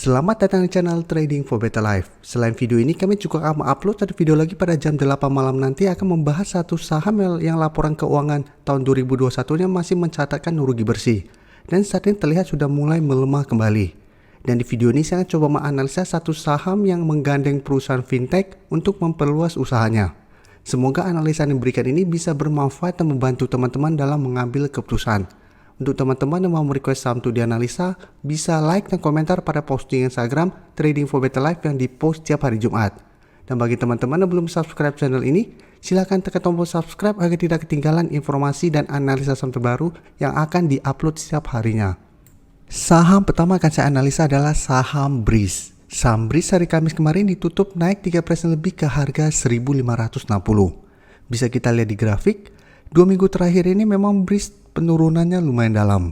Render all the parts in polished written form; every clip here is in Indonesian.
Selamat datang di channel Trading for Better Life. Selain video ini, kami juga akan upload satu video lagi pada jam 8 malam nanti akan membahas satu saham yang laporan keuangan tahun 2021-nya masih mencatatkan rugi bersih. Dan saat ini terlihat sudah mulai melemah kembali. Dan di video ini saya akan coba menganalisa satu saham yang menggandeng perusahaan fintech untuk memperluas usahanya. Semoga analisa yang diberikan ini bisa bermanfaat dan membantu teman-teman dalam mengambil keputusan. Untuk teman-teman yang mau request saham untuk dianalisa, bisa like dan komentar pada posting Instagram Trading for Better Life yang dipost setiap hari Jumat. Dan bagi teman-teman yang belum subscribe channel ini, silahkan tekan tombol subscribe agar tidak ketinggalan informasi dan analisa saham terbaru yang akan diupload setiap harinya. Saham pertama akan saya analisa adalah saham Breeze. Saham Breeze hari Kamis kemarin ditutup naik 3% lebih ke harga 1.560. Bisa kita lihat di grafik, 2 minggu terakhir ini memang Breeze penurunannya lumayan dalam.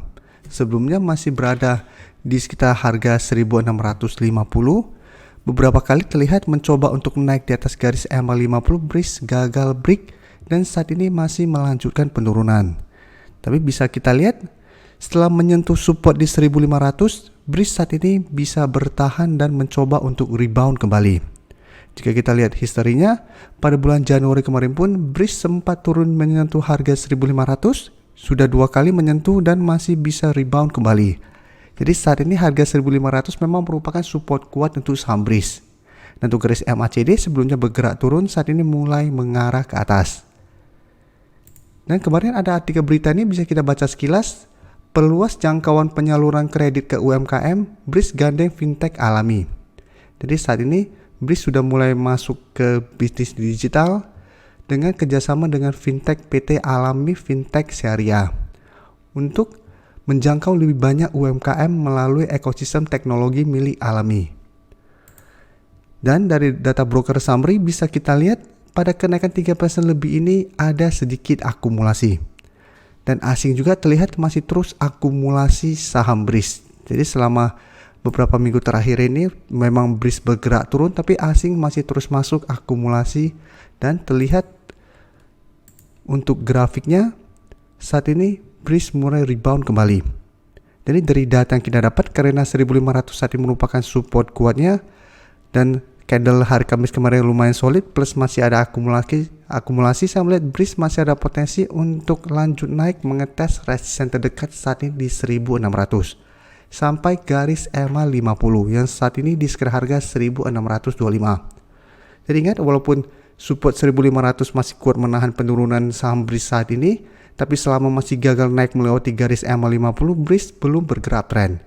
Sebelumnya masih berada di sekitar harga 1650. Beberapa kali terlihat mencoba untuk naik di atas garis EMA 50, Breeze gagal break dan saat ini masih melanjutkan penurunan. Tapi bisa kita lihat setelah menyentuh support di 1500, Breeze saat ini bisa bertahan dan mencoba untuk rebound kembali. Jika kita lihat historinya, pada bulan Januari kemarin pun Breeze sempat turun menyentuh harga 1500, sudah 2 kali menyentuh dan masih bisa rebound kembali. Jadi saat ini harga 1500 memang merupakan support kuat untuk saham Breeze. Dan untuk garis MACD sebelumnya bergerak turun, saat ini mulai mengarah ke atas. Dan kemarin ada artikel berita ini bisa kita baca sekilas. Perluas jangkauan penyaluran kredit ke UMKM, Breeze gandeng fintech alami. Jadi saat ini Breeze sudah mulai masuk ke bisnis digital dengan kerjasama dengan fintech PT Alami Fintech Syariah untuk menjangkau lebih banyak UMKM melalui ekosistem teknologi milik Alami. Dan dari data broker summary bisa kita lihat pada kenaikan 3% lebih ini ada sedikit akumulasi. Dan asing juga terlihat masih terus akumulasi saham Breeze. Jadi selama beberapa minggu terakhir ini memang Breeze bergerak turun, tapi asing masih terus masuk akumulasi. Dan terlihat untuk grafiknya saat ini Breeze mulai rebound kembali. Jadi dari data yang kita dapat, karena 1500 saat ini merupakan support kuatnya dan candle hari Kamis kemarin lumayan solid plus masih ada akumulasi, saya melihat Breeze masih ada potensi untuk lanjut naik mengetes resisten terdekat saat ini di 1600 sampai garis EMA 50 yang saat ini di sekitar harga 1625. Jadi ingat, walaupun support 1500 masih kuat menahan penurunan saham Breeze saat ini, tapi selama masih gagal naik melewati garis EMA 50, Breeze belum bergerak tren.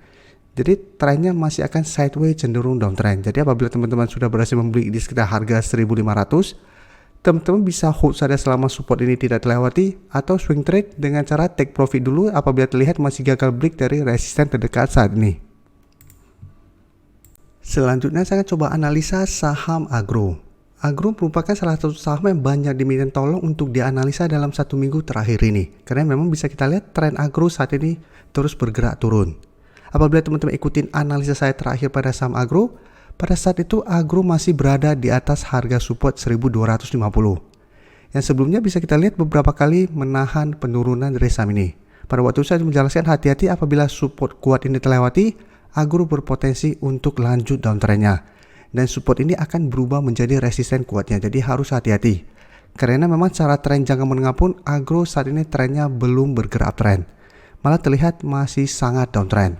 Jadi trennya masih akan sideways cenderung downtrend. Jadi apabila teman-teman sudah berhasil membeli di sekitar harga 1500, teman-teman bisa hold saja selama support ini tidak terlewati atau swing trade dengan cara take profit dulu apabila terlihat masih gagal break dari resisten terdekat saat ini. Selanjutnya saya akan coba analisa saham Agro. Agro merupakan salah satu saham yang banyak diminta tolong untuk dianalisa dalam 1 minggu terakhir ini. Karena memang bisa kita lihat tren Agro saat ini terus bergerak turun. Apabila teman-teman ikutin analisa saya terakhir pada saham Agro, pada saat itu Agro masih berada di atas harga support 1250. Yang sebelumnya bisa kita lihat beberapa kali menahan penurunan dari saham ini. Pada waktu saya menjelaskan hati-hati apabila support kuat ini terlewati, Agro berpotensi untuk lanjut downtrendnya. Dan support ini akan berubah menjadi resisten kuatnya, jadi harus hati-hati. Karena memang cara tren jangka menengah pun Agro saat ini trennya belum bergerak uptrend, malah terlihat masih sangat downtrend.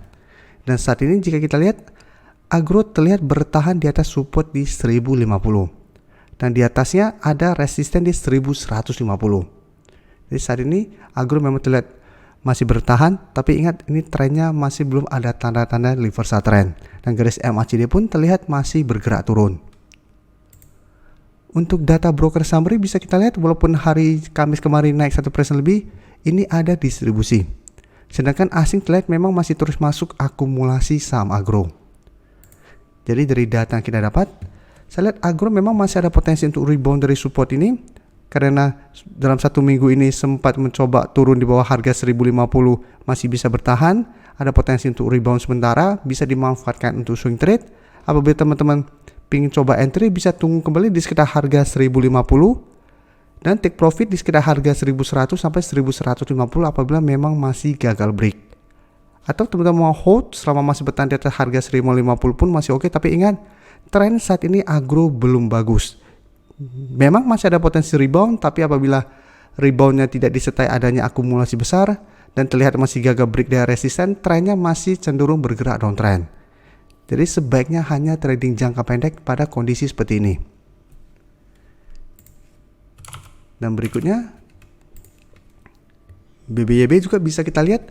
Dan saat ini jika kita lihat Agro terlihat bertahan di atas support di 1050 dan di atasnya ada resisten di 1150. Jadi saat ini Agro memang terlihat masih bertahan, tapi ingat ini trennya masih belum ada tanda-tanda reversal trend dan garis MACD pun terlihat masih bergerak turun. Untuk data broker summary bisa kita lihat walaupun hari Kamis kemarin naik 1% lebih, ini ada distribusi. Sedangkan asing terlihat memang masih terus masuk akumulasi saham Agro. Jadi dari data yang kita dapat, saya lihat Agro memang masih ada potensi untuk rebound dari support ini. Karena dalam 1 minggu ini sempat mencoba turun di bawah harga 1050 masih bisa bertahan, ada potensi untuk rebound sementara, bisa dimanfaatkan untuk swing trade. Apabila teman-teman ingin coba entry, bisa tunggu kembali di sekitar harga 1050 dan take profit di sekitar harga 1100 sampai 1150 apabila memang masih gagal break. Atau teman-teman mau hold selama masih bertahan di atas harga 1050 pun masih oke, tapi ingat tren saat ini agro belum bagus. Memang masih ada potensi rebound, tapi apabila reboundnya tidak disertai adanya akumulasi besar dan terlihat masih gagal break dari resisten, trennya masih cenderung bergerak downtrend. Jadi sebaiknya hanya trading jangka pendek pada kondisi seperti ini. Dan berikutnya BBYB juga bisa kita lihat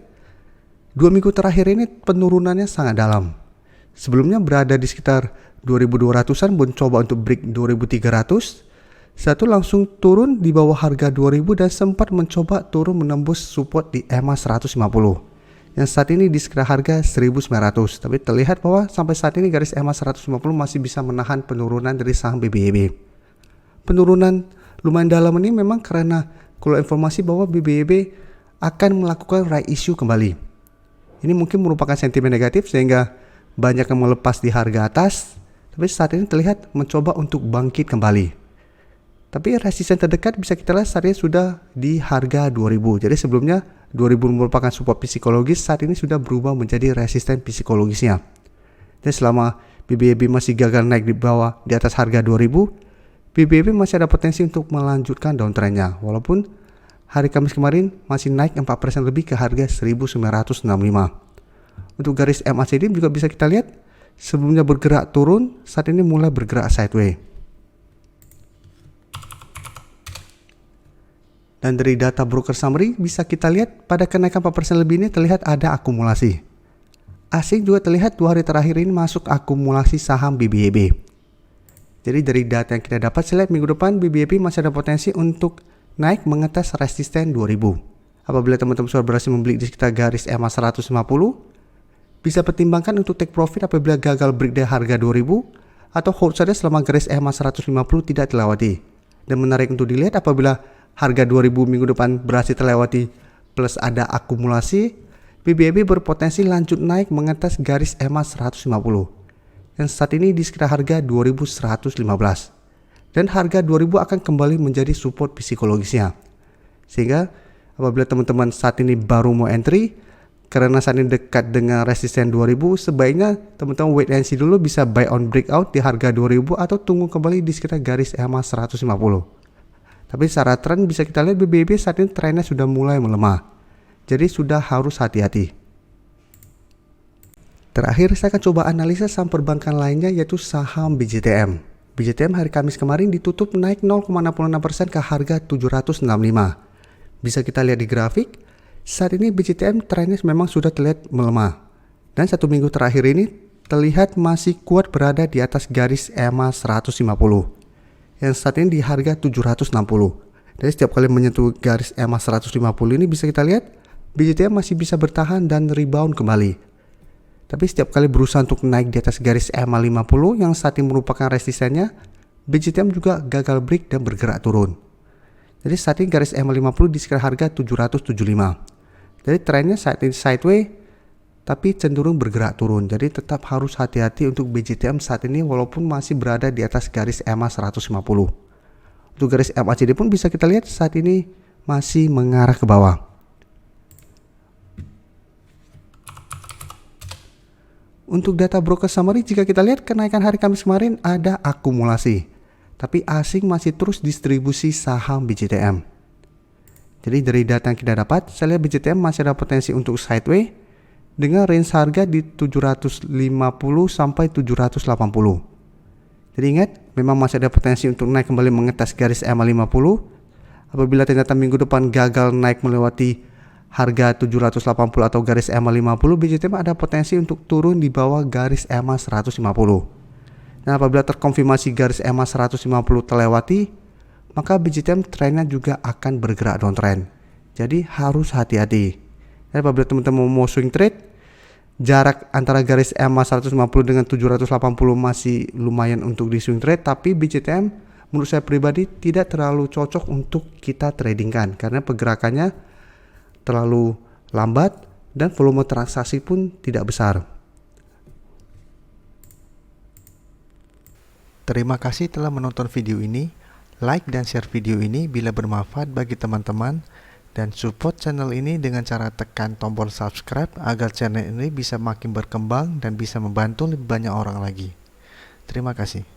2 minggu terakhir ini penurunannya sangat dalam. Sebelumnya berada di sekitar 2200-an, mencoba untuk break 2300. Satu langsung turun di bawah harga 2000 dan sempat mencoba turun menembus support di EMA 150. Yang saat ini di sekitar harga 1900. Tapi terlihat bahwa sampai saat ini garis EMA 150 masih bisa menahan penurunan dari saham BBYB. Penurunan lumayan dalam ini memang karena keluar informasi bahwa BBYB akan melakukan right issue kembali. Ini mungkin merupakan sentimen negatif sehingga banyak yang melepas di harga atas, tapi saat ini terlihat mencoba untuk bangkit kembali. Tapi resisten terdekat bisa kita lihat saat ini sudah di harga 2000. Jadi sebelumnya 2000 merupakan support psikologis, saat ini sudah berubah menjadi resisten psikologisnya. Dan selama BBYB masih gagal naik di atas harga 2000, BBYB masih ada potensi untuk melanjutkan downtrendnya. Walaupun hari Kamis kemarin masih naik 4% lebih ke harga 1965. Untuk garis MACD juga bisa kita lihat sebelumnya bergerak turun, saat ini mulai bergerak sideways. Dan dari data broker summary bisa kita lihat pada kenaikan 4% lebih ini terlihat ada akumulasi. Asing juga terlihat 2 hari terakhir ini masuk akumulasi saham BBYB. Jadi dari data yang kita dapat, saya lihat minggu depan BBYB masih ada potensi untuk naik mengetes resisten 2000. Apabila teman-teman sudah berhasil membeli di sekitar garis EMA 150, bisa pertimbangkan untuk take profit apabila gagal break dari harga 2000 atau hold saja selama garis EMA 150 tidak terlewati. Dan menarik untuk dilihat apabila harga 2000 minggu depan berhasil terlewati plus ada akumulasi, BBYB berpotensi lanjut naik mengetes garis EMA 150 yang saat ini di sekitar harga 2115. Dan harga 2000 akan kembali menjadi support psikologisnya. Sehingga apabila teman-teman saat ini baru mau entry, karena saat ini dekat dengan resisten 2000, sebaiknya teman-teman wait and see dulu, bisa buy on breakout di harga 2000 atau tunggu kembali di sekitar garis EMA 150. Tapi secara tren bisa kita lihat BBYB saat ini trennya sudah mulai melemah. Jadi sudah harus hati-hati. Terakhir saya akan coba analisa saham perbankan lainnya yaitu saham BJTM. BJTM hari Kamis kemarin ditutup naik 0,66% ke harga 765. Bisa kita lihat di grafik, saat ini BJTM trennya memang sudah terlihat melemah. Dan 1 minggu terakhir ini terlihat masih kuat berada di atas garis EMA 150. Yang saat ini di harga 760. Jadi setiap kali menyentuh garis EMA 150 ini bisa kita lihat BJTM masih bisa bertahan dan rebound kembali. Tapi setiap kali berusaha untuk naik di atas garis EMA 50 yang saat ini merupakan resistennya, BJTM juga gagal break dan bergerak turun. Jadi saat ini garis EMA 50 di sekitar harga 775. Jadi trennya saat ini sideways tapi cenderung bergerak turun. Jadi tetap harus hati-hati untuk BJTM saat ini walaupun masih berada di atas garis EMA 150. Untuk garis MACD pun bisa kita lihat saat ini masih mengarah ke bawah. Untuk data broker summary, jika kita lihat kenaikan hari Kamis kemarin ada akumulasi, tapi asing masih terus distribusi saham BJTM. Jadi dari data yang kita dapat, saya lihat BJTM masih ada potensi untuk sideways dengan range harga di 750 sampai 780. Jadi ingat, memang masih ada potensi untuk naik kembali mengetes garis EMA 50. Apabila ternyata minggu depan gagal naik melewati harga 780 atau garis EMA 50, BJTM ada potensi untuk turun di bawah garis EMA 150. Nah, apabila terkonfirmasi garis EMA 150 terlewati, maka BJTM trennya juga akan bergerak downtrend. Jadi harus hati-hati. Dan apabila teman-teman mau swing trade, jarak antara garis EMA 150 dengan 780 masih lumayan untuk di swing trade, tapi BJTM menurut saya pribadi tidak terlalu cocok untuk kita tradingkan karena pergerakannya terlalu lambat dan volume transaksi pun tidak besar. Terima kasih telah menonton video ini. Like dan share video ini bila bermanfaat bagi teman-teman. Dan support channel ini dengan cara tekan tombol subscribe agar channel ini bisa makin berkembang dan bisa membantu lebih banyak orang lagi. Terima kasih.